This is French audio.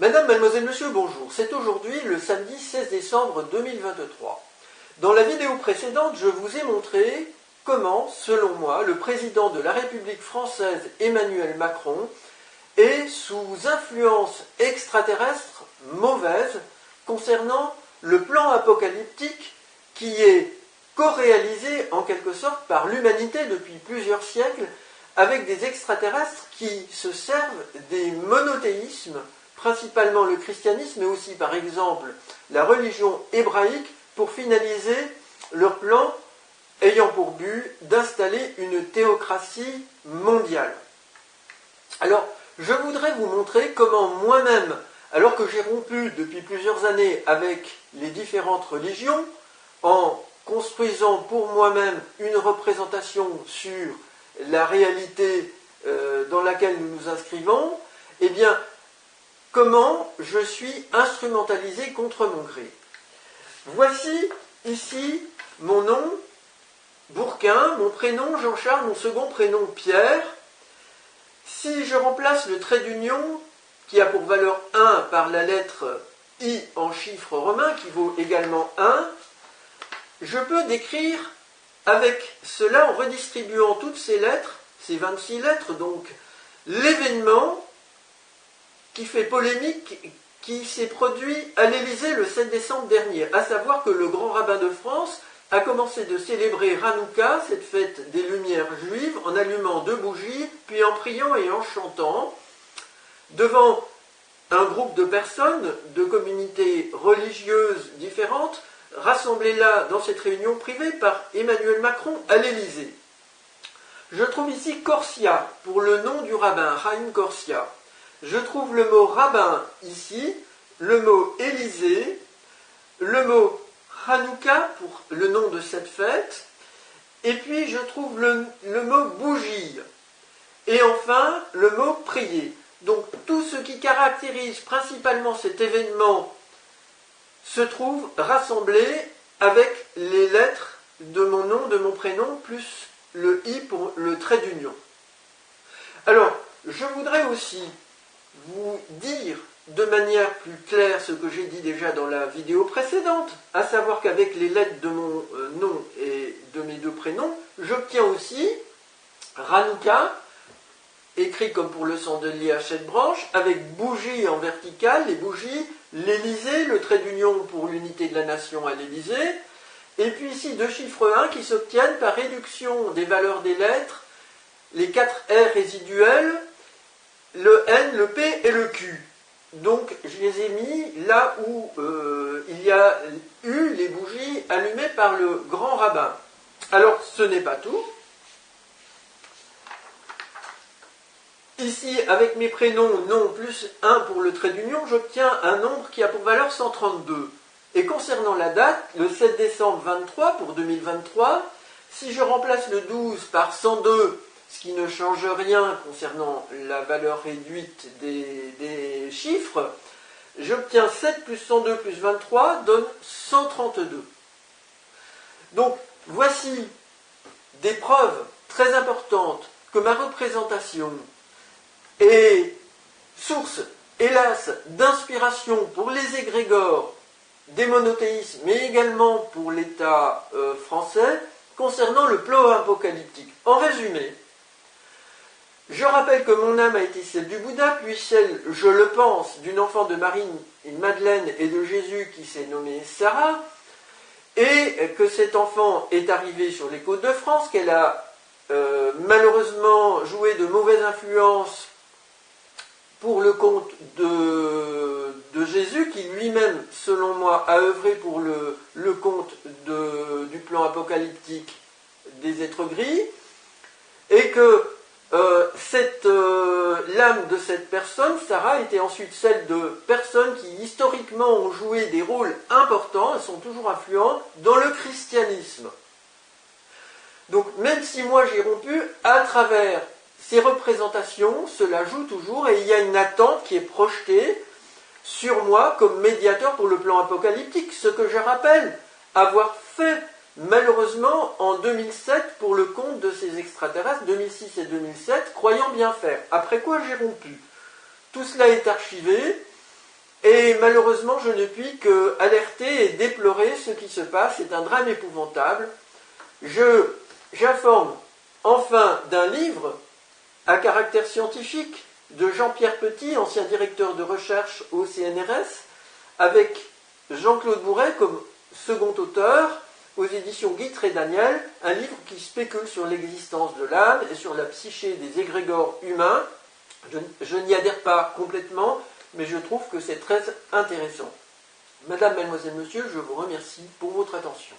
Madame, mademoiselle, monsieur, bonjour. C'est aujourd'hui le samedi 16 décembre 2023. Dans la vidéo précédente, je vous ai montré comment, selon moi, le président de la République française, Emmanuel Macron, est sous influence extraterrestre mauvaise concernant le plan apocalyptique qui est co-réalisé en quelque sorte par l'humanité depuis plusieurs siècles avec des extraterrestres qui se servent des monothéismes, principalement le christianisme, mais aussi par exemple la religion hébraïque, pour finaliser leur plan ayant pour but d'installer une théocratie mondiale. Alors, je voudrais vous montrer comment moi-même, alors que j'ai rompu depuis plusieurs années avec les différentes religions, en construisant pour moi-même une représentation sur la réalité dans laquelle nous nous inscrivons, eh bien, comment je suis instrumentalisé contre mon gré. Voici ici mon nom, Bourquin, mon prénom Jean-Charles, mon second prénom Pierre. Si je remplace le trait d'union, qui a pour valeur 1 par la lettre I en chiffre romain, qui vaut également 1, je peux décrire avec cela, en redistribuant toutes ces lettres, ces 26 lettres, donc l'événement qui fait polémique, qui s'est produit à l'Élysée le 7 décembre dernier, à savoir que le grand rabbin de France a commencé de célébrer Hanouka, cette fête des Lumières juives, en allumant 2 bougies, puis en priant et en chantant, devant un groupe de personnes, de communautés religieuses différentes, rassemblées là dans cette réunion privée par Emmanuel Macron à l'Élysée. Je trouve ici Corsia, pour le nom du rabbin, Chaim Corsia. Je trouve le mot rabbin ici, le mot Élysée, le mot Hanouka pour le nom de cette fête, et puis je trouve le mot bougie, et enfin le mot prier. Donc tout ce qui caractérise principalement cet événement se trouve rassemblé avec les lettres de mon nom, de mon prénom, plus le I pour le trait d'union. Alors, je voudrais aussi vous dire de manière plus claire ce que j'ai dit déjà dans la vidéo précédente, à savoir qu'avec les lettres de mon nom et de mes 2 prénoms, j'obtiens aussi Hanouka, écrit comme pour le chandelier à 7 branches, avec bougie en verticale, les bougies, l'Élysée, le trait d'union pour l'unité de la nation à l'Élysée, et puis ici 2 chiffres 1 qui s'obtiennent par réduction des valeurs des lettres, les 4 R résiduels, le N, le P et le Q. Donc je les ai mis là où il y a eu les bougies allumées par le grand rabbin. Alors ce n'est pas tout. Ici, avec mes prénoms, nom plus 1 pour le trait d'union, j'obtiens un nombre qui a pour valeur 132. Et concernant la date, le 7 décembre 23 pour 2023, si je remplace le 12 par 102, ce qui ne change rien concernant la valeur réduite des chiffres, j'obtiens 7 plus 102 plus 23 donne 132. Donc, voici des preuves très importantes que ma représentation est source, hélas, d'inspiration pour les égrégores des monothéismes, mais également pour l'État français, concernant le plan apocalyptique. En résumé, je rappelle que mon âme a été celle du Bouddha, puis celle, je le pense, d'une enfant de Marie et Madeleine et de Jésus qui s'est nommée Sarah, et que cet enfant est arrivé sur les côtes de France, qu'elle a malheureusement joué de mauvaises influences pour le compte de Jésus, qui lui-même, selon moi, a œuvré pour le compte du plan apocalyptique des êtres gris, et que l'âme de cette personne, Sarah, était ensuite celle de personnes qui historiquement ont joué des rôles importants, elles sont toujours influentes, dans le christianisme. Donc même si moi j'ai rompu, à travers ces représentations, cela joue toujours, et il y a une attente qui est projetée sur moi comme médiateur pour le plan apocalyptique, ce que je rappelle avoir fait malheureusement en 2007 pour le compte de ces extraterrestres, 2006 et 2007, croyant bien faire. Après quoi j'ai rompu. Tout cela est archivé, Et malheureusement, je ne puis que alerter et déplorer ce qui se passe. C'est un drame épouvantable. J'informe enfin d'un livre à caractère scientifique de Jean-Pierre Petit, ancien directeur de recherche au CNRS, avec Jean-Claude Bourret comme second auteur, aux éditions Guittre et Daniel, un livre qui spécule sur l'existence de l'âme et sur la psyché des égrégores humains. Je n'y adhère pas complètement, mais je trouve que c'est très intéressant. Madame, mademoiselle, monsieur, je vous remercie pour votre attention.